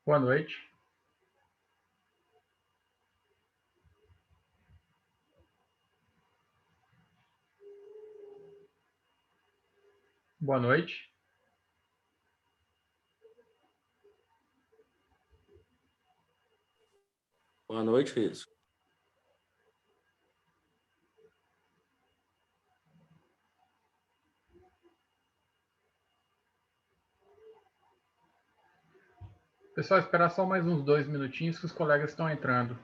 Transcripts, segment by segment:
Boa noite. Boa noite. Boa noite, Riso. Pessoal, esperar só mais uns 2 minutinhos que os colegas estão entrando.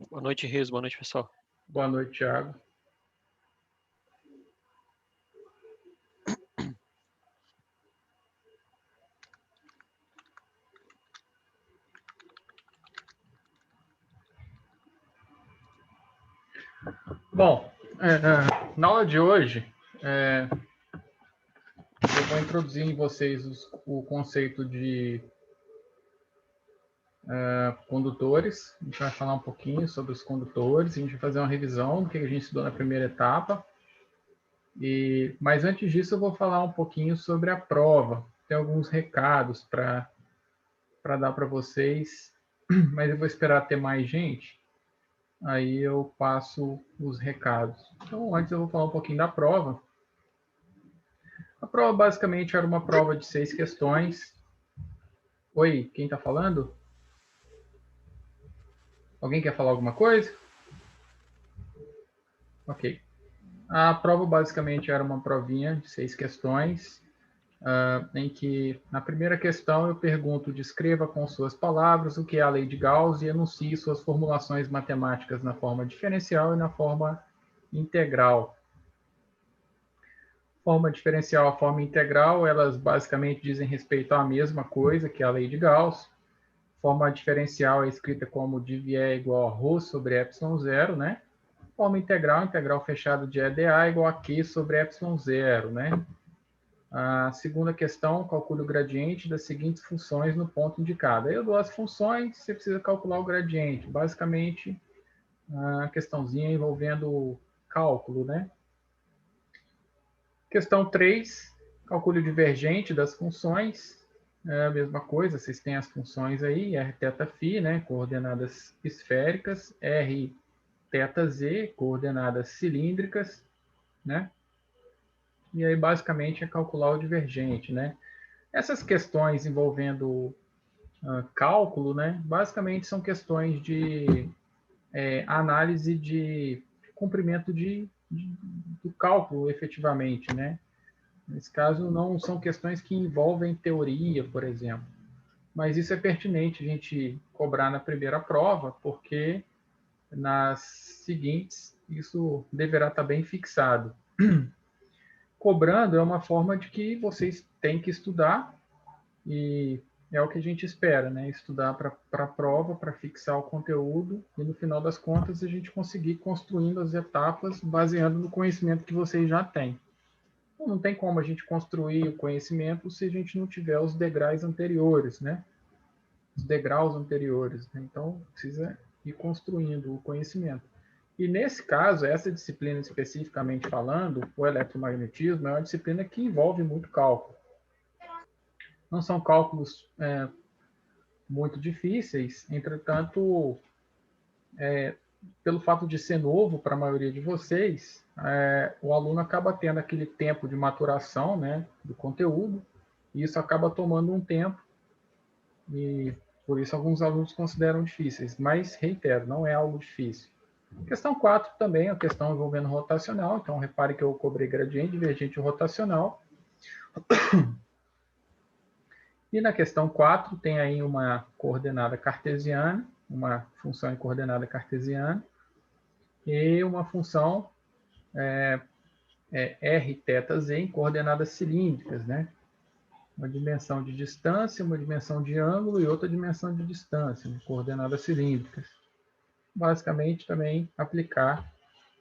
Boa noite, Riso. Boa noite, pessoal. Boa noite, Thiago. Bom, na aula de hoje, eu vou introduzir em vocês o conceito de condutores. A gente vai falar um pouquinho sobre os condutores, a gente vai fazer uma revisão do que a gente estudou na primeira etapa. Mas antes disso, eu vou falar um pouquinho sobre a prova. Tem alguns recados para dar para vocês, mas eu vou esperar ter mais gente. Aí eu passo os recados. Então, antes eu vou falar um pouquinho da prova. A prova basicamente era uma prova de 6 questões. Oi, quem está falando? Alguém quer falar alguma coisa? Ok. A prova basicamente era uma provinha de 6 questões, em que na primeira questão eu pergunto: descreva com suas palavras o que é a lei de Gauss e enuncie suas formulações matemáticas na forma diferencial e na forma integral. Forma diferencial, a forma integral, elas basicamente dizem respeito à mesma coisa que a lei de Gauss. Forma diferencial é escrita como div é igual a ρ sobre ε0, né? Forma integral, integral fechada de EdA igual a Q sobre ε0, né? A segunda questão, calcule o gradiente das seguintes funções no ponto indicado. Aí eu dou as funções, você precisa calcular o gradiente. Basicamente, a questãozinha envolvendo cálculo, né? Questão 3, calcule o divergente das funções. É a mesma coisa, vocês têm as funções aí, r θ φ, né, coordenadas esféricas, r θ z, coordenadas cilíndricas, né? E aí basicamente é calcular o divergente, né? Essas questões envolvendo cálculo, né, basicamente são questões de análise de comprimento do cálculo efetivamente, né? Nesse caso, não são questões que envolvem teoria, por exemplo. Mas isso é pertinente a gente cobrar na primeira prova, porque nas seguintes isso deverá estar bem fixado. Cobrando é uma forma de que vocês têm que estudar, e é o que a gente espera, né? Estudar para a prova, para fixar o conteúdo, e no final das contas a gente conseguir construindo as etapas baseando no conhecimento que vocês já têm. Não tem como a gente construir o conhecimento se a gente não tiver os degraus anteriores, né? Os degraus anteriores. Né? Então, precisa ir construindo o conhecimento. E nesse caso, essa disciplina especificamente falando, o eletromagnetismo é uma disciplina que envolve muito cálculo. Não são cálculos muito difíceis, entretanto, pelo fato de ser novo para a maioria de vocês, o aluno acaba tendo aquele tempo de maturação, né, do conteúdo, e isso acaba tomando um tempo, e por isso alguns alunos consideram difíceis, mas reitero, não é algo difícil. Questão 4 também é a questão envolvendo rotacional, então repare que eu cobrei gradiente, divergente e rotacional. E na questão 4 tem aí uma coordenada cartesiana, uma função em coordenada cartesiana, e uma função r θ z em coordenadas cilíndricas, né? Uma dimensão de distância, uma dimensão de ângulo e outra dimensão de distância, né? Coordenadas cilíndricas. Basicamente, também aplicar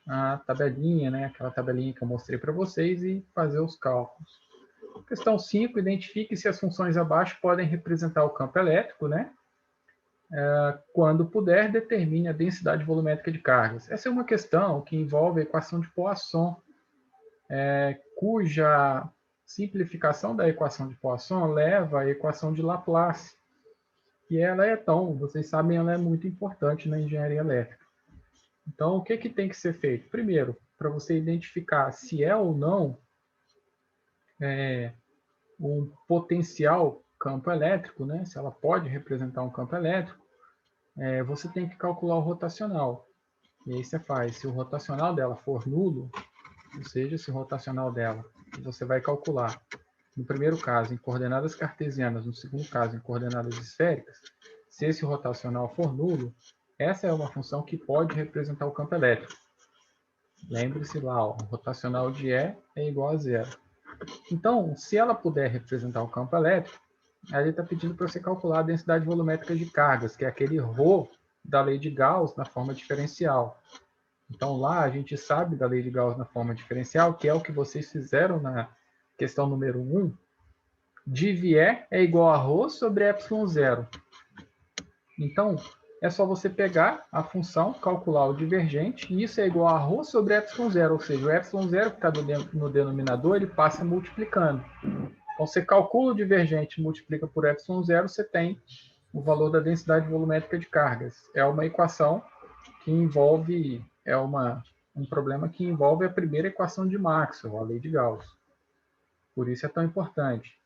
a tabelinha, né? Aquela tabelinha que eu mostrei para vocês e fazer os cálculos. Questão 5, identifique se as funções abaixo podem representar o campo elétrico, né? Quando puder, determine a densidade volumétrica de cargas. Essa é uma questão que envolve a equação de Poisson, cuja simplificação da equação de Poisson leva à equação de Laplace. E ela é vocês sabem, ela é muito importante na engenharia elétrica. Então, o que tem que ser feito? Primeiro, para você identificar se é ou não um potencial campo elétrico, né? Se ela pode representar um campo elétrico, você tem que calcular o rotacional. E aí você faz, se o rotacional dela for nulo, ou seja, se o rotacional dela, você vai calcular, no primeiro caso, em coordenadas cartesianas, no segundo caso, em coordenadas esféricas, se esse rotacional for nulo, essa é uma função que pode representar o campo elétrico. Lembre-se lá, o rotacional de E é igual a zero. Então, se ela puder representar o campo elétrico, ele está pedindo para você calcular a densidade volumétrica de cargas, que é aquele ρ da lei de Gauss na forma diferencial. Então, lá a gente sabe da lei de Gauss na forma diferencial, que é o que vocês fizeram na questão número 1. Div E é igual a ρ sobre ε0. Então, é só você pegar a função, calcular o divergente, e isso é igual a ρ sobre ε0, ou seja, o ε0 que está no denominador, ele passa multiplicando. Então, você calcula o divergente, multiplica por ε0, você tem o valor da densidade volumétrica de cargas. É uma equação que envolve, um problema que envolve a primeira equação de Maxwell, a lei de Gauss. Por isso é tão importante.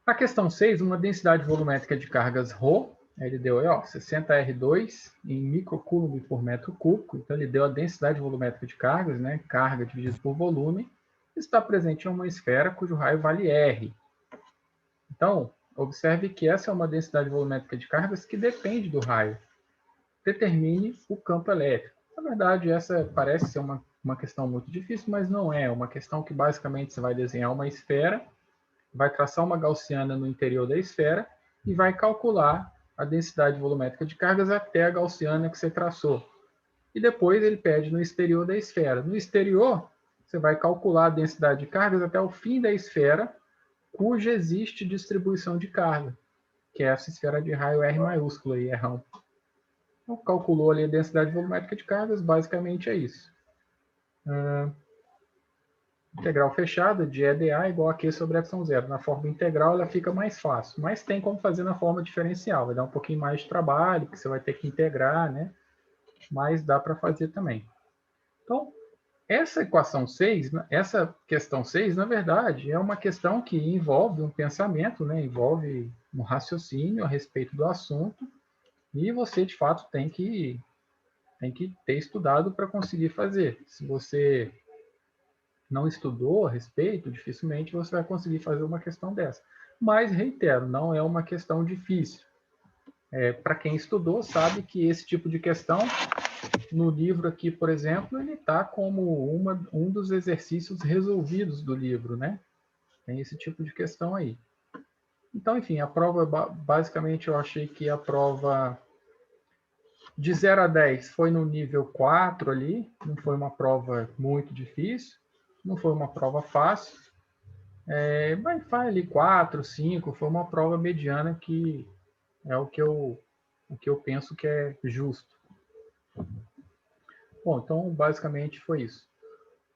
A questão 6, uma densidade volumétrica de cargas ρ, ele deu aí, 60R2 em microcoulomb por metro cúbico, então ele deu a densidade volumétrica de cargas, né, carga dividido por volume, está presente em uma esfera cujo raio vale R. Então, observe que essa é uma densidade volumétrica de cargas que depende do raio. Determine o campo elétrico. Na verdade, essa parece ser uma questão muito difícil, mas não é. É uma questão que basicamente você vai desenhar uma esfera, vai traçar uma gaussiana no interior da esfera e vai calcular a densidade volumétrica de cargas até a gaussiana que você traçou. E depois ele pede no exterior da esfera. No exterior, você vai calcular a densidade de cargas até o fim da esfera, cuja existe distribuição de carga, que é essa esfera de raio R maiúsculo aí, Rão. Então, calculou ali a densidade volumétrica de cargas, basicamente é isso. Integral fechada de EdA igual a Q sobre ε0. Na forma integral ela fica mais fácil, mas tem como fazer na forma diferencial. Vai dar um pouquinho mais de trabalho, porque você vai ter que integrar, né? Mas dá para fazer também. Então, essa equação 6, essa questão 6, na verdade, é uma questão que envolve um pensamento, né? Envolve um raciocínio a respeito do assunto, e você, de fato, tem que ter estudado para conseguir fazer. Se você não estudou a respeito, dificilmente você vai conseguir fazer uma questão dessa. Mas, reitero, não é uma questão difícil. Para quem estudou, sabe que esse tipo de questão, no livro aqui, por exemplo, ele está como um dos exercícios resolvidos do livro, né? Tem esse tipo de questão aí. Então, enfim, a prova, basicamente, eu achei que a prova de 0 a 10 foi no nível 4 ali, não foi uma prova muito difícil, não foi uma prova fácil, mas faz ali 4, 5, foi uma prova mediana que é o que eu penso que é justo. Bom, então basicamente foi isso.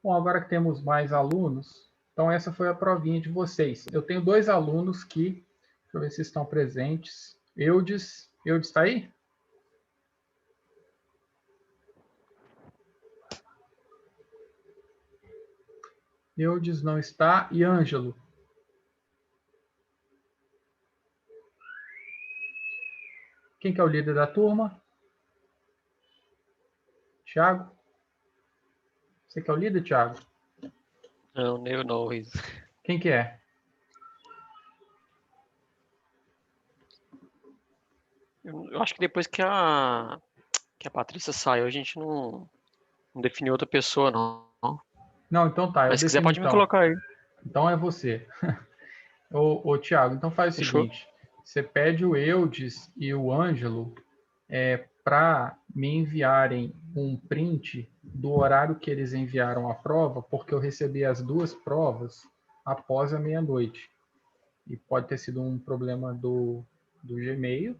Bom, agora que temos mais alunos, então essa foi a provinha de vocês. Eu tenho 2 alunos que, deixa eu ver se estão presentes. Eudes está aí? Eudes não está. E Ângelo? Quem que é o líder da turma? Thiago? Você que é o líder, Thiago? Não, eu não, Luiz. Quem que é? Eu acho que depois que a Patrícia saiu, a gente não definiu outra pessoa, não. Não, então tá, eu Mas se quiser, defino pode me então. colocar aí. Então é você. Ô, Thiago, então faz o Fechou. seguinte. Você pede o Eudes e o Ângelo para me enviarem um print do horário que eles enviaram a prova, porque eu recebi as duas provas após a meia-noite. E pode ter sido um problema do Gmail,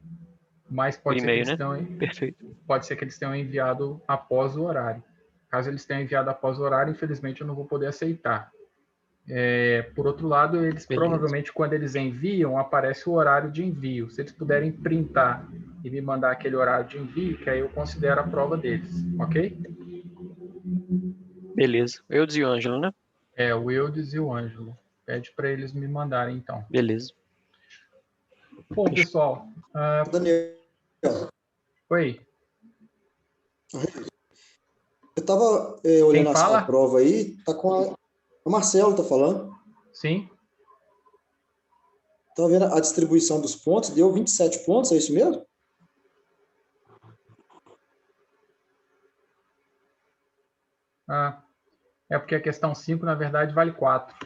mas pode ser que eles tenham, Perfeito. pode ser que eles tenham enviado após o horário. Caso eles tenham enviado após o horário, infelizmente eu não vou poder aceitar. Por outro lado, eles provavelmente, quando eles enviam, aparece o horário de envio. Se eles puderem printar e me mandar aquele horário de envio, que aí eu considero a prova deles, ok? Beleza. Eu e o Ângelo, né? O Eudes e o Ângelo. Pede para eles me mandarem, então. Beleza. Bom, pessoal. Daniel. Oi. Eu estava olhando a prova aí, tá com o Marcelo tá falando. Sim. Estava vendo a distribuição dos pontos, deu 27 pontos, é isso mesmo? É porque a questão 5, na verdade, vale 4.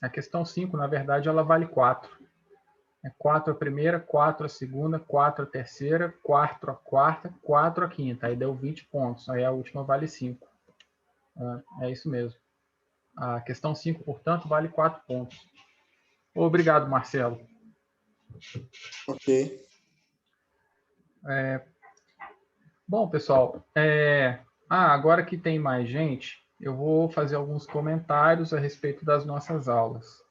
A questão 5, na verdade, ela vale 4. 4 a primeira, 4 a segunda, 4 a terceira, 4 a quarta, 4 a quinta. Aí deu 20 pontos. Aí a última vale 5. É isso mesmo. A questão 5, portanto, vale 4 pontos. Obrigado, Marcelo. Ok. Bom, pessoal, agora que tem mais gente, eu vou fazer alguns comentários a respeito das nossas aulas.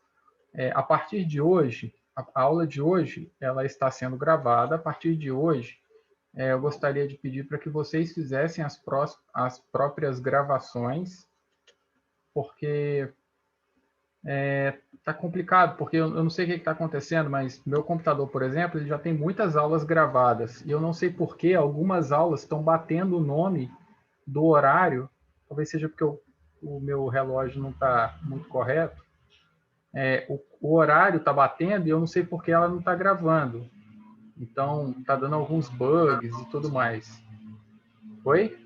A partir de hoje, a aula de hoje, ela está sendo gravada. A partir de hoje, eu gostaria de pedir para que vocês fizessem as próprias gravações, porque está complicado, porque eu não sei o que está acontecendo, mas meu computador, por exemplo, ele já tem muitas aulas gravadas, e eu não sei por que algumas aulas estão batendo o nome do horário, talvez seja porque o meu relógio não está muito correto, o horário está batendo e eu não sei por que ela não está gravando. Então, está dando alguns bugs e tudo mais. Oi?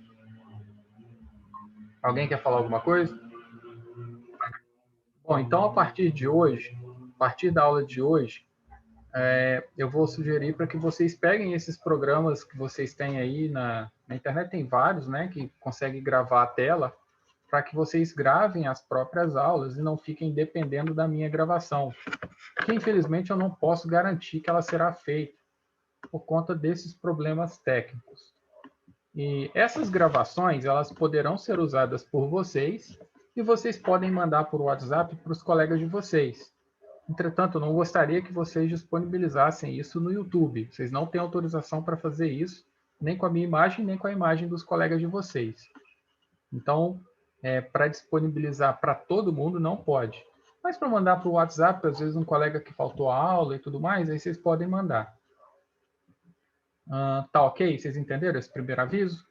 Alguém quer falar alguma coisa? Bom, então, a partir de hoje, a partir da aula de hoje, eu vou sugerir para que vocês peguem esses programas que vocês têm aí na internet, tem vários, né, que conseguem gravar a tela, para que vocês gravem as próprias aulas e não fiquem dependendo da minha gravação. Que, infelizmente, eu não posso garantir que ela será feita por conta desses problemas técnicos. E essas gravações, elas poderão ser usadas por vocês e vocês podem mandar por WhatsApp para os colegas de vocês. Entretanto, eu não gostaria que vocês disponibilizassem isso no YouTube. Vocês não têm autorização para fazer isso, nem com a minha imagem, nem com a imagem dos colegas de vocês. Então, para disponibilizar para todo mundo, não pode. Mas para mandar para o WhatsApp, às vezes um colega que faltou a aula e tudo mais, aí vocês podem mandar. Tá ok? Vocês entenderam esse primeiro aviso?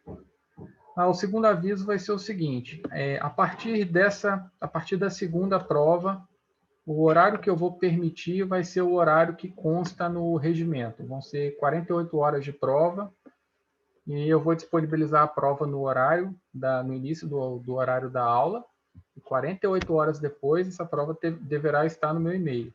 O segundo aviso vai ser o seguinte: a partir da segunda prova, o horário que eu vou permitir vai ser o horário que consta no regimento. Vão ser 48 horas de prova e eu vou disponibilizar a prova no horário, no início do horário da aula. E 48 horas depois, essa prova deverá estar no meu e-mail.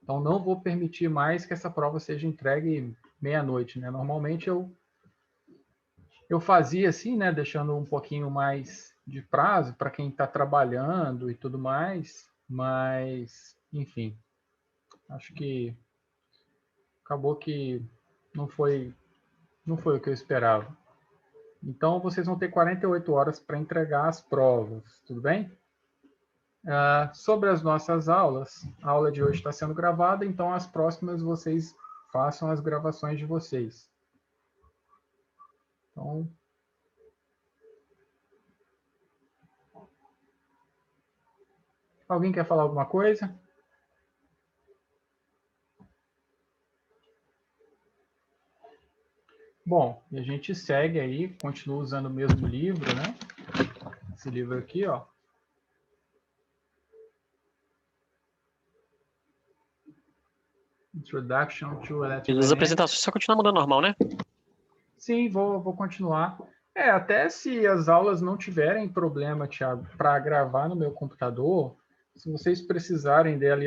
Então, não vou permitir mais que essa prova seja entregue meia-noite, né? Normalmente, eu fazia assim, né? Deixando um pouquinho mais de prazo para quem está trabalhando e tudo mais, mas, enfim, acho que acabou que não foi o que eu esperava. Então, vocês vão ter 48 horas para entregar as provas, tudo bem? Sobre as nossas aulas, a aula de hoje está sendo gravada, então as próximas vocês façam as gravações de vocês. Então, alguém quer falar alguma coisa? Bom, e a gente segue aí, continua usando o mesmo livro, né? Esse livro aqui, ó. Introduction to Electrical. As apresentações só continuam mandando normal, né? Sim, vou continuar. Até se as aulas não tiverem problema, Thiago, para gravar no meu computador, se vocês precisarem dela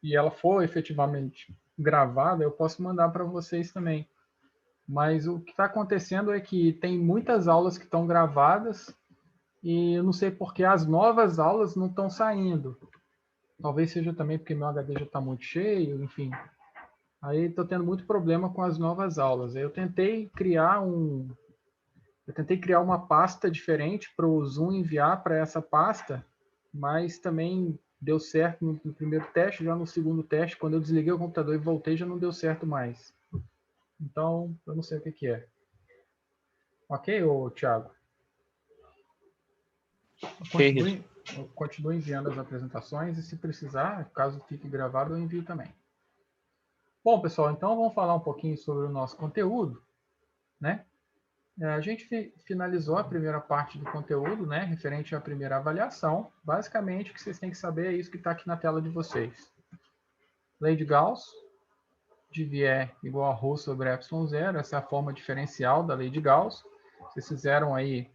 e ela for efetivamente gravada, eu posso mandar para vocês também. Mas o que está acontecendo é que tem muitas aulas que estão gravadas e eu não sei porque as novas aulas não estão saindo. Talvez seja também porque meu HD já está muito cheio, enfim. Aí estou tendo muito problema com as novas aulas. Eu tentei criar uma pasta diferente para o Zoom enviar para essa pasta, mas também deu certo no primeiro teste, já no segundo teste, quando eu desliguei o computador e voltei, já não deu certo mais. Então, eu não sei o que é. Ok, Thiago? Eu continuo enviando as apresentações e se precisar, caso fique gravado, eu envio também. Bom, pessoal, então vamos falar um pouquinho sobre o nosso conteúdo, né? A gente finalizou a primeira parte do conteúdo, né, referente à primeira avaliação. Basicamente, o que vocês têm que saber é isso que está aqui na tela de vocês. Lei de Gauss, div E igual a ρ sobre ε0, essa é a forma diferencial da lei de Gauss. Vocês fizeram aí,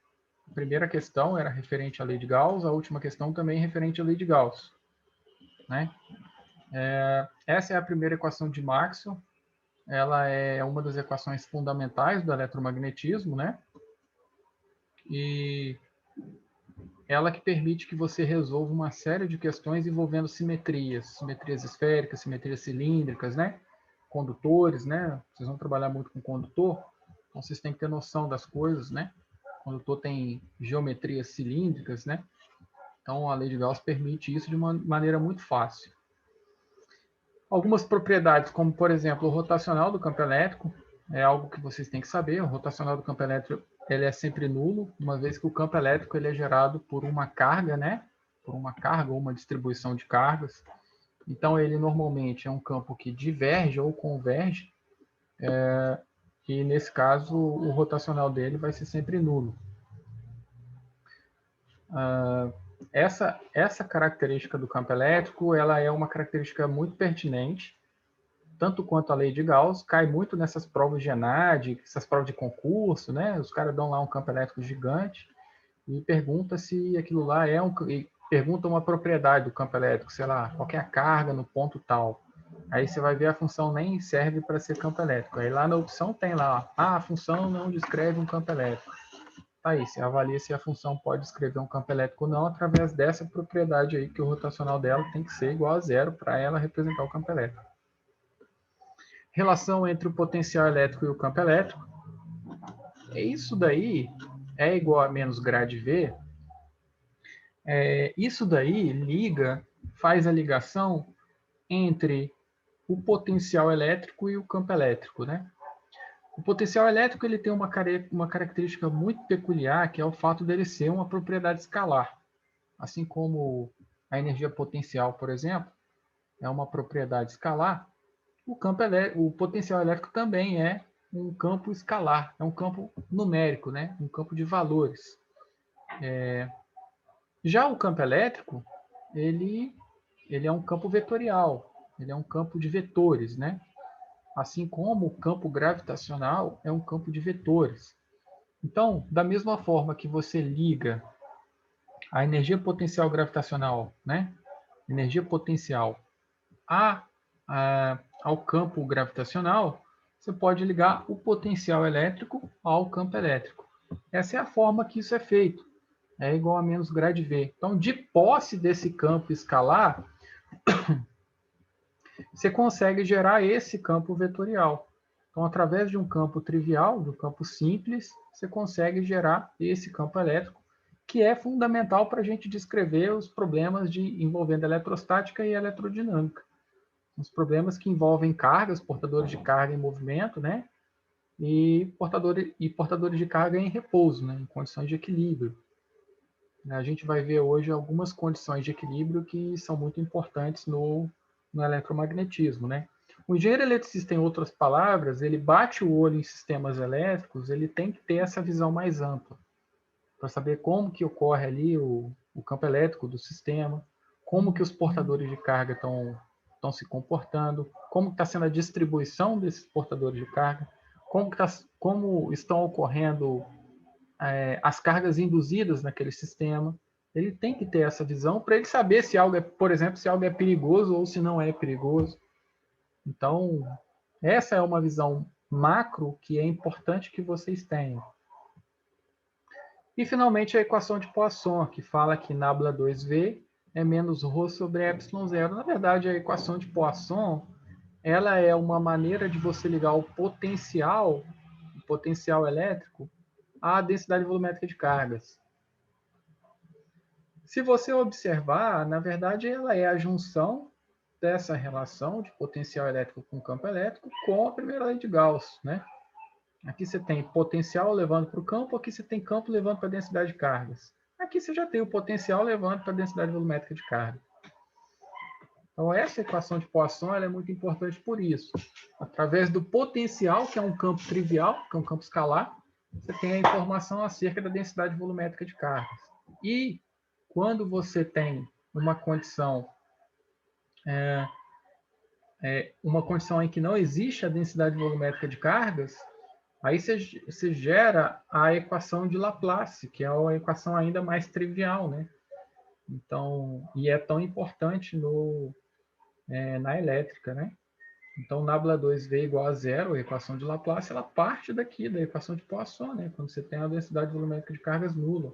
a primeira questão era referente à lei de Gauss, a última questão também referente à lei de Gauss, né? Essa é a primeira equação de Maxwell. Ela é uma das equações fundamentais do eletromagnetismo, né? E ela que permite que você resolva uma série de questões envolvendo simetrias esféricas, simetrias cilíndricas, né? Condutores, né? Vocês vão trabalhar muito com condutor, então vocês têm que ter noção das coisas, né? O condutor tem geometrias cilíndricas, né? Então a lei de Gauss permite isso de uma maneira muito fácil. Algumas propriedades, como por exemplo o rotacional do campo elétrico, é algo que vocês têm que saber. O rotacional do campo elétrico ele é sempre nulo, uma vez que o campo elétrico ele é gerado por uma carga, né? Por uma carga ou uma distribuição de cargas. Então, ele normalmente é um campo que diverge ou converge, e nesse caso, o rotacional dele vai ser sempre nulo. Essa característica do campo elétrico ela é uma característica muito pertinente, tanto quanto a lei de Gauss, cai muito nessas provas de ENAD, essas provas de concurso, né? Os caras dão lá um campo elétrico gigante e pergunta se aquilo lá é pergunta uma propriedade do campo elétrico, sei lá, qual é a carga no ponto tal. Aí você vai ver a função nem serve para ser campo elétrico. Aí lá na opção tem lá, a função não descreve um campo elétrico. Tá aí, você avalia se a função pode descrever um campo elétrico ou não através dessa propriedade aí, que o rotacional dela tem que ser igual a zero para ela representar o campo elétrico. Relação entre o potencial elétrico e o campo elétrico. Isso daí é igual a menos grade V. Isso daí faz a ligação entre o potencial elétrico e o campo elétrico, né? O potencial elétrico ele tem uma característica muito peculiar, que é o fato dele ser uma propriedade escalar. Assim como a energia potencial, por exemplo, é uma propriedade escalar, o potencial elétrico também é um campo escalar, é um campo numérico, né? Um campo de valores. Já o campo elétrico, ele é um campo vetorial, ele é um campo de vetores, né? Assim como o campo gravitacional é um campo de vetores. Então, da mesma forma que você liga a energia potencial gravitacional, né? Energia potencial ao campo gravitacional, você pode ligar o potencial elétrico ao campo elétrico. Essa é a forma que isso é feito. É igual a menos grade V. Então, de posse desse campo escalar, você consegue gerar esse campo vetorial. Então, através de um campo trivial, de um campo simples, você consegue gerar esse campo elétrico, que é fundamental para a gente descrever os problemas envolvendo eletrostática e eletrodinâmica. Os problemas que envolvem cargas, portadores de carga em movimento, né? E portadores de carga em repouso, né? Em condições de equilíbrio. A gente vai ver hoje algumas condições de equilíbrio que são muito importantes no eletromagnetismo, né? O engenheiro eletricista, em outras palavras, ele bate o olho em sistemas elétricos, ele tem que ter essa visão mais ampla, para saber como que ocorre ali o campo elétrico do sistema, como que os portadores de carga estão se comportando, como está sendo a distribuição desses portadores de carga, como estão ocorrendo as cargas induzidas naquele sistema. Ele tem que ter essa visão para ele saber se algo é, por exemplo, se algo é perigoso ou se não é perigoso. Então, essa é uma visão macro que é importante que vocês tenham. E, finalmente, a equação de Poisson, que fala que nabla 2V é menos ρ sobre ε0. Na verdade, a equação de Poisson, ela é uma maneira de você ligar o potencial elétrico à densidade volumétrica de cargas. Se você observar, na verdade, ela é a junção dessa relação de potencial elétrico com campo elétrico com a primeira lei de Gauss, né? Aqui você tem potencial levando para o campo, aqui você tem campo levando para a densidade de cargas. Aqui você já tem o potencial levando para a densidade volumétrica de carga. Então, essa equação de Poisson ela é muito importante por isso. Através do potencial, que é um campo trivial, que é um campo escalar, você tem a informação acerca da densidade volumétrica de cargas. E quando você tem uma condição em que não existe a densidade volumétrica de cargas, aí você gera a equação de Laplace, que é uma equação ainda mais trivial, né? Então, e é tão importante na elétrica, né? Então, nabla 2V igual a zero, a equação de Laplace, ela parte daqui, da equação de Poisson, né? Quando você tem a densidade volumétrica de cargas nula.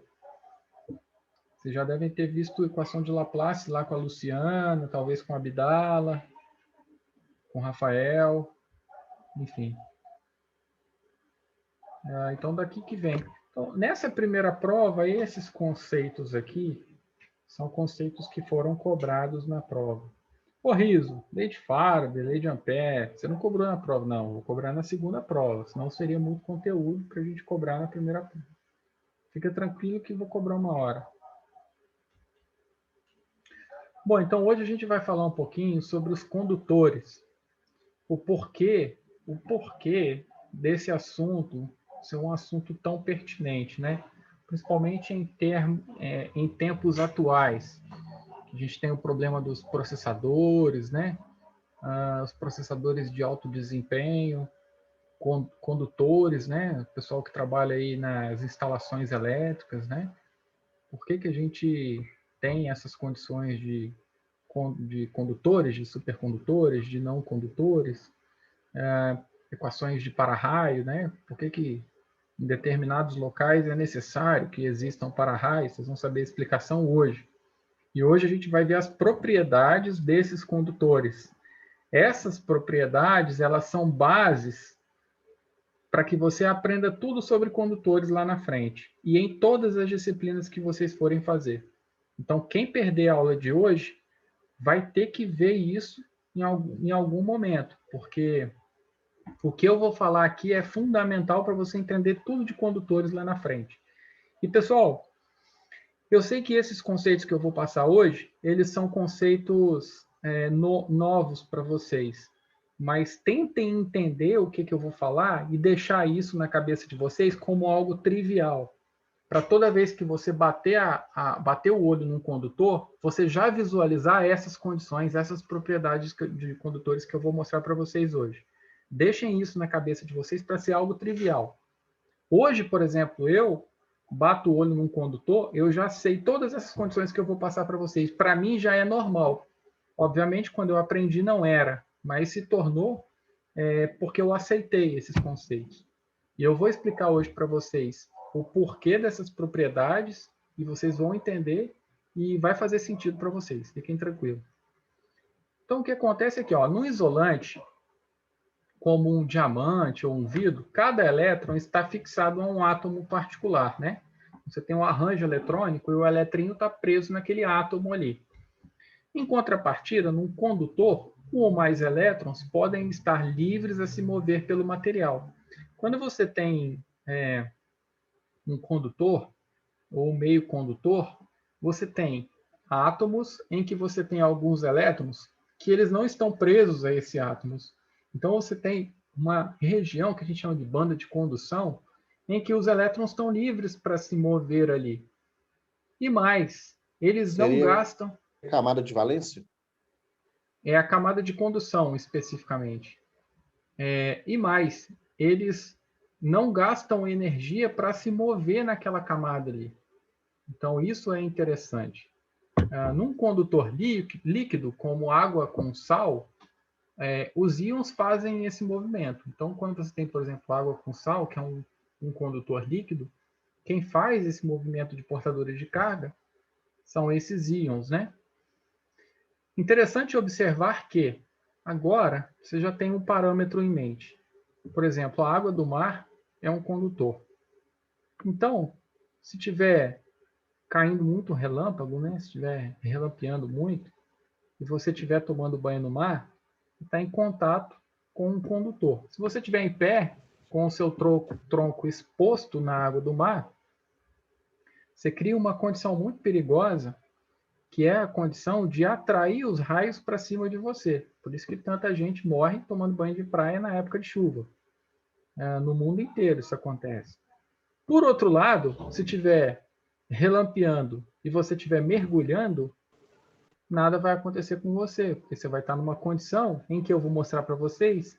Vocês já devem ter visto a equação de Laplace lá com a Luciana, talvez com a Abdala, com o Rafael, enfim. Então, daqui que vem. Então, nessa primeira prova, esses conceitos aqui são conceitos que foram cobrados na prova. Ô, Riso, lei de Faraday, lei de Ampère, você não cobrou na prova? Não, vou cobrar na segunda prova, senão seria muito conteúdo para a gente cobrar na primeira prova. Fica tranquilo que vou cobrar uma hora. Bom, então hoje a gente vai falar um pouquinho sobre os condutores. O porquê desse assunto ser um assunto tão pertinente, né? Principalmente em tempos atuais. A gente tem o problema dos processadores, né? Os processadores de alto desempenho, condutores, né? O pessoal que trabalha aí nas instalações elétricas, né? Por que a gente tem essas condições de condutores, de supercondutores, de não condutores, equações de para-raio, né? Por que em determinados locais é necessário que existam para-raios? Vocês vão saber a explicação hoje. E hoje a gente vai ver as propriedades desses condutores. Essas propriedades, elas são bases para que você aprenda tudo sobre condutores lá na frente e em todas as disciplinas que vocês forem fazer. Então, quem perder a aula de hoje vai ter que ver isso em algum momento, porque o que eu vou falar aqui é fundamental para você entender tudo de condutores lá na frente. E, pessoal, eu sei que esses conceitos que eu vou passar hoje, eles são conceitos novos para vocês, mas tentem entender o que eu vou falar e deixar isso na cabeça de vocês como algo trivial. Para toda vez que você bater o olho num condutor, você já visualizar essas condições, essas propriedades de condutores que eu vou mostrar para vocês hoje. Deixem isso na cabeça de vocês para ser algo trivial. Hoje, por exemplo, eu bato o olho num condutor, eu já sei todas essas condições que eu vou passar para vocês. Para mim já é normal. Obviamente, quando eu aprendi não era, mas se tornou porque eu aceitei esses conceitos. E eu vou explicar hoje para vocês o porquê dessas propriedades e vocês vão entender e vai fazer sentido para vocês. Fiquem tranquilos. Então, o que acontece aqui, ó, no isolante, como um diamante ou um vidro, cada elétron está fixado a um átomo particular, né? Você tem um arranjo eletrônico e o eletrinho está preso naquele átomo ali. Em contrapartida, num condutor, um ou mais elétrons podem estar livres a se mover pelo material. Quando você tem um condutor ou meio condutor, você tem átomos em que você tem alguns elétrons que eles não estão presos a esses átomos. Então, você tem uma região que a gente chama de banda de condução, em que os elétrons estão livres para se mover ali. E mais, eles não gastam... a camada de valência? É a camada de condução, especificamente. E mais, eles não gastam energia para se mover naquela camada ali. Então, isso é interessante. Num condutor líquido, como água com sal, os íons fazem esse movimento. Então, quando você tem, por exemplo, água com sal, que é um condutor líquido, quem faz esse movimento de portadores de carga são esses íons, né? Interessante observar que, agora, você já tem um parâmetro em mente. Por exemplo, a água do mar é um condutor. Então, se tiver caindo muito relâmpago, né? Se estiver relampeando muito, e você estiver tomando banho no mar, está em contato com um condutor. Se você estiver em pé, com o seu tronco exposto na água do mar, você cria uma condição muito perigosa, que é a condição de atrair os raios para cima de você. Por isso que tanta gente morre tomando banho de praia na época de chuva. No mundo inteiro isso acontece. Por outro lado, se estiver relampeando e você estiver mergulhando, nada vai acontecer com você, porque você vai estar numa condição em que eu vou mostrar para vocês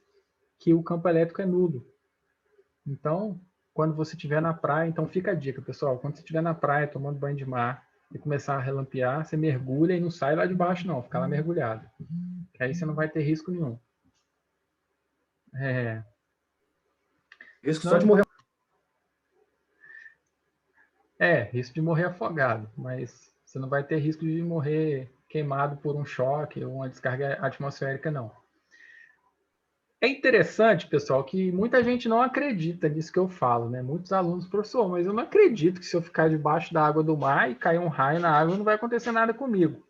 que o campo elétrico é nulo. Então, quando você estiver na praia, então fica a dica, pessoal, quando você estiver na praia tomando banho de mar e começar a relampear, você mergulha e não sai lá de baixo não, fica lá mergulhado. Que aí você não vai ter risco nenhum. Risco só de morrer. Risco de morrer afogado, mas você não vai ter risco de morrer queimado por um choque ou uma descarga atmosférica, não. É interessante, pessoal, que muita gente não acredita nisso que eu falo, né? Muitos alunos, professor, mas eu não acredito que se eu ficar debaixo da água do mar e cair um raio na água, não vai acontecer nada comigo.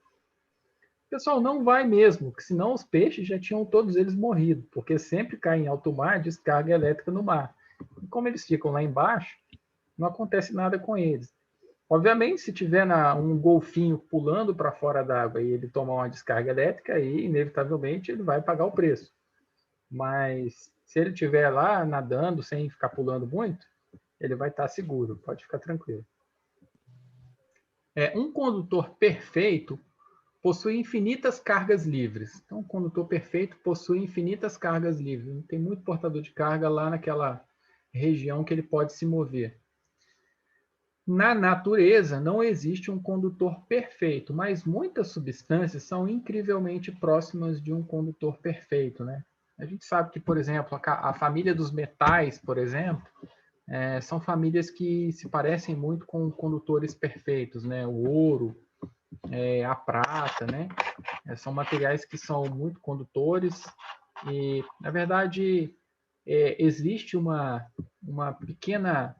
Pessoal, não vai mesmo, porque senão os peixes já tinham todos eles morrido, porque sempre cai em alto mar descarga elétrica no mar. E como eles ficam lá embaixo, não acontece nada com eles. Obviamente, se tiver um golfinho pulando para fora d'água e ele tomar uma descarga elétrica, aí, inevitavelmente, ele vai pagar o preço. Mas se ele estiver lá nadando sem ficar pulando muito, ele vai estar seguro, pode ficar tranquilo. Um condutor perfeito possui infinitas cargas livres. Então, um condutor perfeito possui infinitas cargas livres. Tem muito portador de carga lá naquela região que ele pode se mover. Na natureza, não existe um condutor perfeito, mas muitas substâncias são incrivelmente próximas de um condutor perfeito, né? A gente sabe que, por exemplo, a família dos metais, por exemplo, são famílias que se parecem muito com condutores perfeitos, né? O ouro, a prata, né? São materiais que são muito condutores e, na verdade, existe uma pequena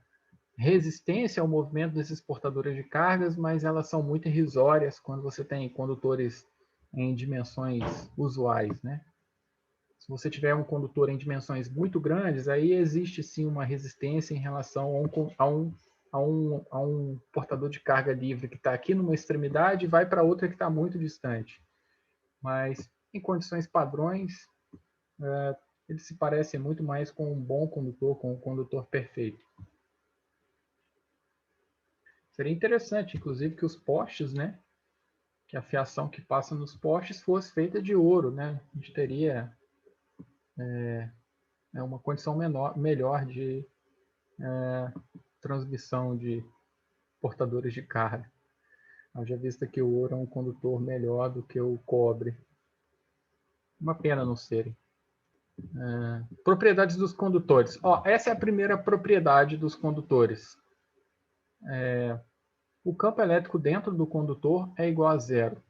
resistência ao movimento desses portadores de cargas, mas elas são muito irrisórias quando você tem condutores em dimensões usuais, né? Se você tiver um condutor em dimensões muito grandes, aí existe sim uma resistência em relação a um portador de carga livre que está aqui numa extremidade e vai para outra que está muito distante. Mas em condições padrões, eles se parecem muito mais com um bom condutor, com um condutor perfeito. Seria interessante, inclusive, que os postes, né, que a fiação que passa nos postes fosse feita de ouro, né? A gente teria uma condição melhor de transmissão de portadores de carga. Haja vista que o ouro é um condutor melhor do que o cobre. Uma pena não serem. Propriedades dos condutores. Essa é a primeira propriedade dos condutores. O campo elétrico dentro do condutor é igual a zero.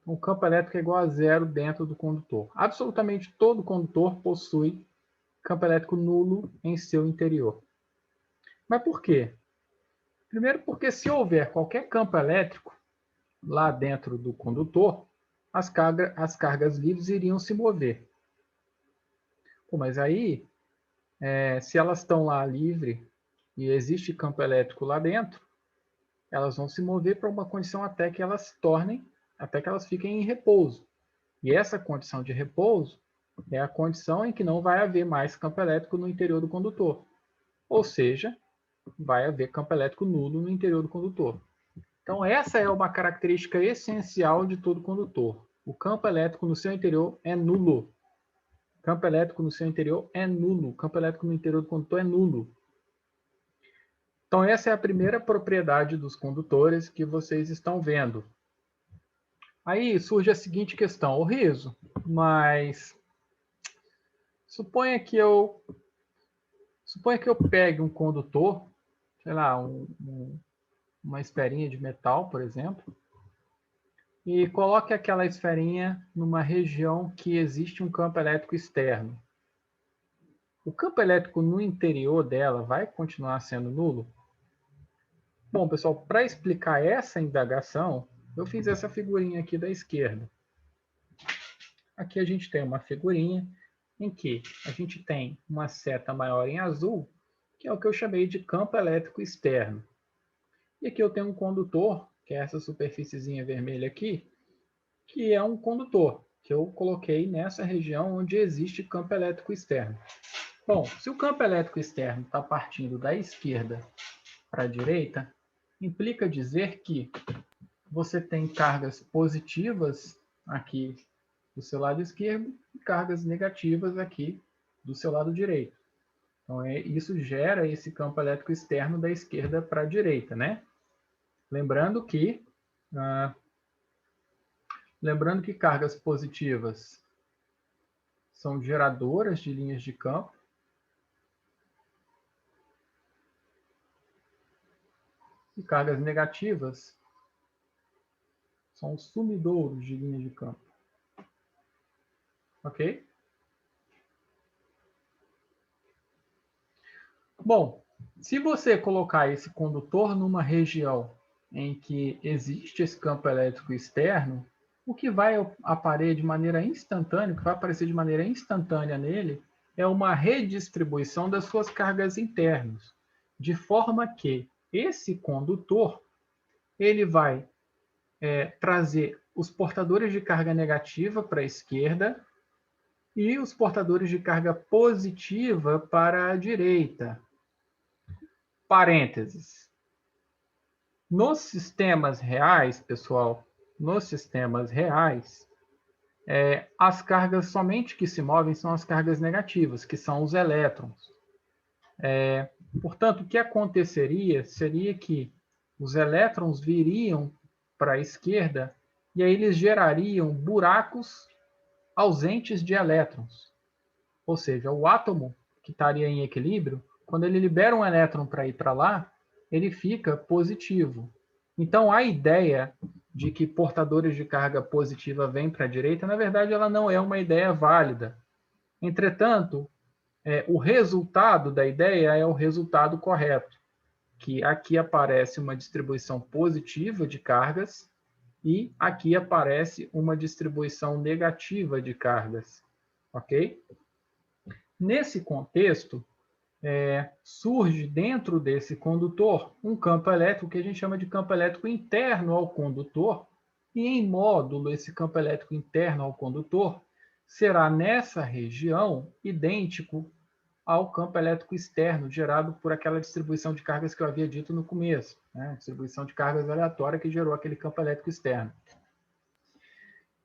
O campo elétrico é igual a zero dentro do condutor. Absolutamente todo condutor possui campo elétrico nulo em seu interior. Mas por quê? Primeiro porque se houver qualquer campo elétrico lá dentro do condutor, as cargas livres iriam se mover. Mas aí, se elas estão lá livre e existe campo elétrico lá dentro, elas vão se mover para uma condição até que elas fiquem em repouso. E essa condição de repouso é a condição em que não vai haver mais campo elétrico no interior do condutor. Ou seja, vai haver campo elétrico nulo no interior do condutor. Então, essa é uma característica essencial de todo condutor. O campo elétrico no seu interior é nulo. O campo elétrico no seu interior é nulo. O campo elétrico no interior do condutor é nulo. Então, essa é a primeira propriedade dos condutores que vocês estão vendo. Aí surge a seguinte questão, Riso, mas suponha que eu pegue um condutor, sei lá, uma esferinha de metal, por exemplo, e coloque aquela esferinha numa região que existe um campo elétrico externo. O campo elétrico no interior dela vai continuar sendo nulo? Bom, pessoal, para explicar essa indagação, eu fiz essa figurinha aqui da esquerda. Aqui a gente tem uma figurinha em que a gente tem uma seta maior em azul, que é o que eu chamei de campo elétrico externo. E aqui eu tenho um condutor, que é essa superfíciezinha vermelha aqui, que é um condutor, que eu coloquei nessa região onde existe campo elétrico externo. Bom, se o campo elétrico externo está partindo da esquerda para a direita, implica dizer que você tem cargas positivas aqui do seu lado esquerdo e cargas negativas aqui do seu lado direito. Então, isso gera esse campo elétrico externo da esquerda para a direita, né? Lembrando que cargas positivas são geradoras de linhas de campo. E cargas negativas são sumidouros de linhas de campo. Ok? Bom, se você colocar esse condutor numa região em que existe esse campo elétrico externo, o que vai aparecer de maneira instantânea nele é uma redistribuição das suas cargas internas, de forma que esse condutor ele vai trazer os portadores de carga negativa para a esquerda e os portadores de carga positiva para a direita. Parênteses. Nos sistemas reais, pessoal, as cargas somente que se movem são as cargas negativas, que são os elétrons. Portanto, o que aconteceria seria que os elétrons viriam para a esquerda e aí eles gerariam buracos ausentes de elétrons. Ou seja, o átomo que estaria em equilíbrio, quando ele libera um elétron para ir para lá, ele fica positivo. Então, a ideia de que portadores de carga positiva vêm para a direita, na verdade, ela não é uma ideia válida. Entretanto, o resultado da ideia é o resultado correto, que aqui aparece uma distribuição positiva de cargas e aqui aparece uma distribuição negativa de cargas. Ok? Nesse contexto, surge dentro desse condutor um campo elétrico que a gente chama de campo elétrico interno ao condutor, e em módulo esse campo elétrico interno ao condutor será nessa região idêntico ao campo elétrico externo gerado por aquela distribuição de cargas que eu havia dito no começo, né? Distribuição de cargas aleatória que gerou aquele campo elétrico externo.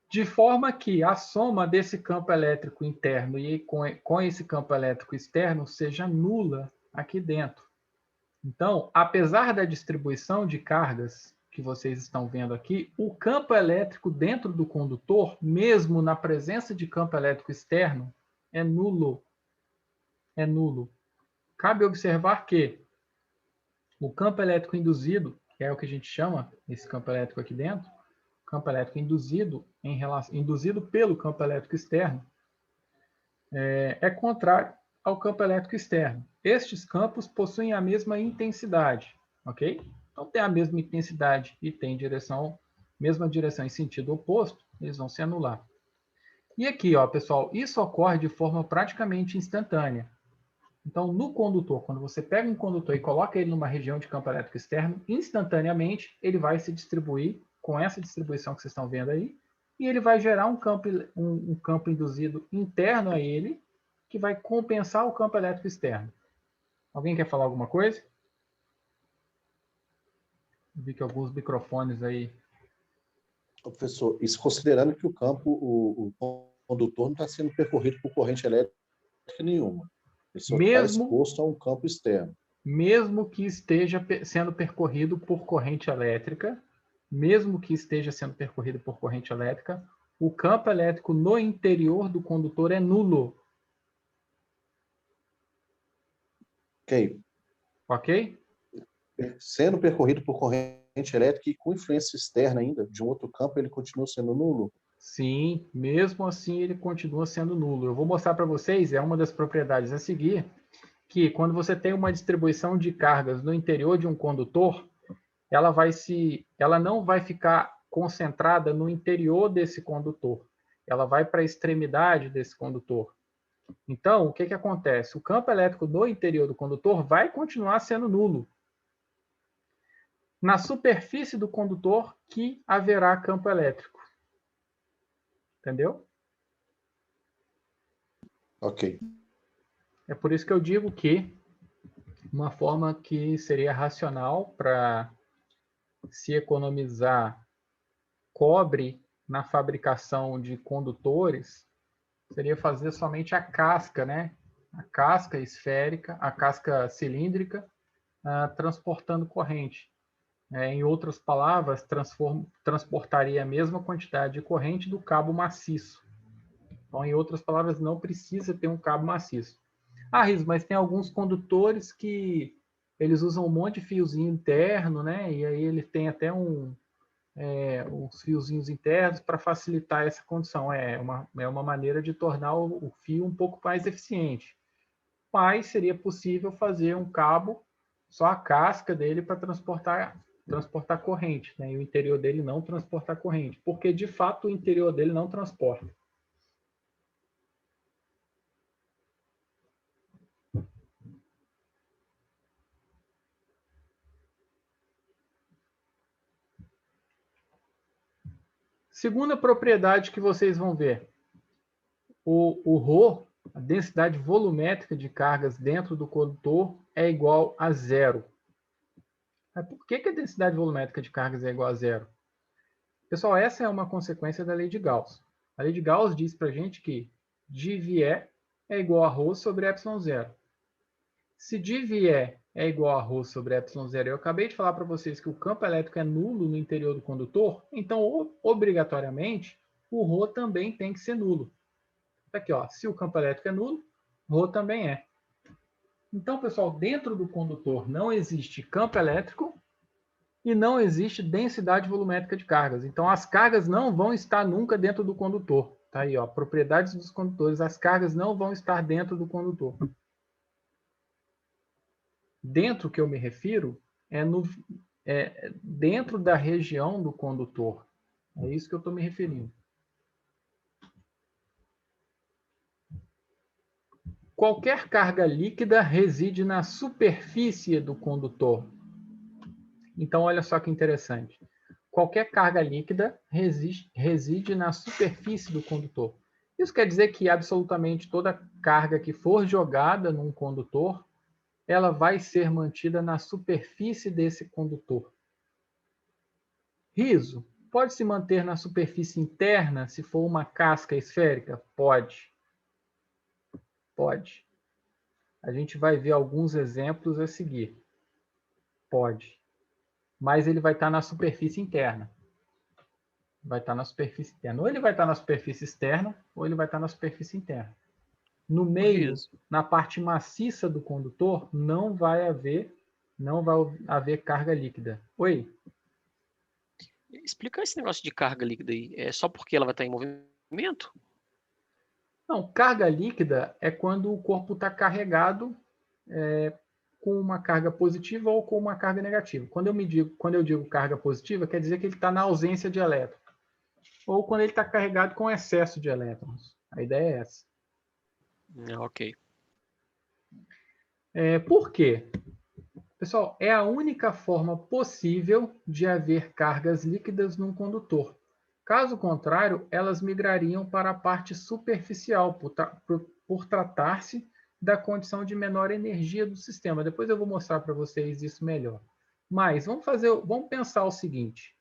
De forma que a soma desse campo elétrico interno e com esse campo elétrico externo seja nula aqui dentro. Então, apesar da distribuição de cargas que vocês estão vendo aqui, o campo elétrico dentro do condutor, mesmo na presença de campo elétrico externo, é nulo. É nulo. Cabe observar que o campo elétrico induzido, que é o que a gente chama esse campo elétrico aqui dentro, campo elétrico induzido pelo campo elétrico externo, é contrário ao campo elétrico externo. Estes campos possuem a mesma intensidade, ok? Então, tem a mesma intensidade e tem mesma direção em sentido oposto, eles vão se anular. E aqui, ó, pessoal, isso ocorre de forma praticamente instantânea. Então, no condutor, quando você pega um condutor e coloca ele numa região de campo elétrico externo, instantaneamente ele vai se distribuir com essa distribuição que vocês estão vendo aí, e ele vai gerar um campo induzido interno a ele, que vai compensar o campo elétrico externo. Alguém quer falar alguma coisa? Eu vi que alguns microfones aí... Professor, isso considerando que o condutor não está sendo percorrido por corrente elétrica nenhuma. Ele só está exposto a um campo externo. mesmo que esteja sendo percorrido por corrente elétrica, o campo elétrico no interior do condutor é nulo. Ok. Ok? Sendo percorrido por corrente elétrica e com influência externa ainda, de um outro campo, ele continua sendo nulo? Sim, mesmo assim ele continua sendo nulo. Eu vou mostrar para vocês, é uma das propriedades a seguir, que quando você tem uma distribuição de cargas no interior de um condutor, ela não vai ficar concentrada no interior desse condutor. Ela vai para a extremidade desse condutor. Então, o que acontece? O campo elétrico no interior do condutor vai continuar sendo nulo. Na superfície do condutor que haverá campo elétrico. Entendeu? Ok. É por isso que eu digo que uma forma que seria racional para se economizar cobre na fabricação de condutores seria fazer somente a casca, né? A casca esférica, a casca cilíndrica, transportando corrente. Em outras palavras, transportaria a mesma quantidade de corrente do cabo maciço. Então, em outras palavras, não precisa ter um cabo maciço. Ah, Riso, mas tem alguns condutores que eles usam um monte de fiozinho interno, né? E aí ele tem até uns fiozinhos internos para facilitar essa condição. É uma maneira de tornar o fio um pouco mais eficiente. Mas seria possível fazer um cabo, só a casca dele para transportar corrente, né? E o interior dele não transportar corrente, porque de fato o interior dele não transporta. Segunda propriedade que vocês vão ver, o ρ, a densidade volumétrica de cargas dentro do condutor, é igual a zero. Mas por que a densidade volumétrica de cargas é igual a zero? Pessoal, essa é uma consequência da lei de Gauss. A lei de Gauss diz para a gente que dVe é igual a ρ sobre ε0. Se dVe é igual a ρ sobre ε0, eu acabei de falar para vocês que o campo elétrico é nulo no interior do condutor, então, obrigatoriamente, o ρ também tem que ser nulo. Aqui, ó, se o campo elétrico é nulo, ρ também é. Então, pessoal, dentro do condutor não existe campo elétrico e não existe densidade volumétrica de cargas. Então, as cargas não vão estar nunca dentro do condutor. Tá aí, ó, propriedades dos condutores. As cargas não vão estar dentro do condutor. Dentro que eu me refiro é dentro da região do condutor. É isso que eu estou me referindo. Qualquer carga líquida reside na superfície do condutor. Então, olha só que interessante. Qualquer carga líquida reside na superfície do condutor. Isso quer dizer que absolutamente toda carga que for jogada num condutor, ela vai ser mantida na superfície desse condutor. Riso, pode se manter na superfície interna se for uma casca esférica? Pode. Pode. A gente vai ver alguns exemplos a seguir. Pode. Mas ele vai estar na superfície interna. Vai estar na superfície interna. Ou ele vai estar na superfície externa, ou ele vai estar na superfície interna. No meio, na parte maciça do condutor, não vai haver carga líquida. Oi? Explica esse negócio de carga líquida aí. É só porque ela vai estar em movimento? Não, carga líquida é quando o corpo está carregado com uma carga positiva ou com uma carga negativa. Quando eu digo carga positiva, quer dizer que ele está na ausência de elétrons. Ou quando ele está carregado com excesso de elétrons. A ideia é essa. Ok. Por quê? Pessoal, é a única forma possível de haver cargas líquidas num condutor. Caso contrário, elas migrariam para a parte superficial, por tratar-se da condição de menor energia do sistema. Depois eu vou mostrar para vocês isso melhor. Mas vamos pensar o seguinte.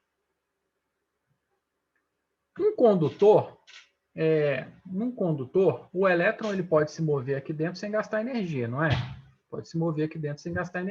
Num condutor, o elétron ele pode se mover aqui dentro sem gastar energia, não é? Pode se mover aqui dentro sem gastar energia.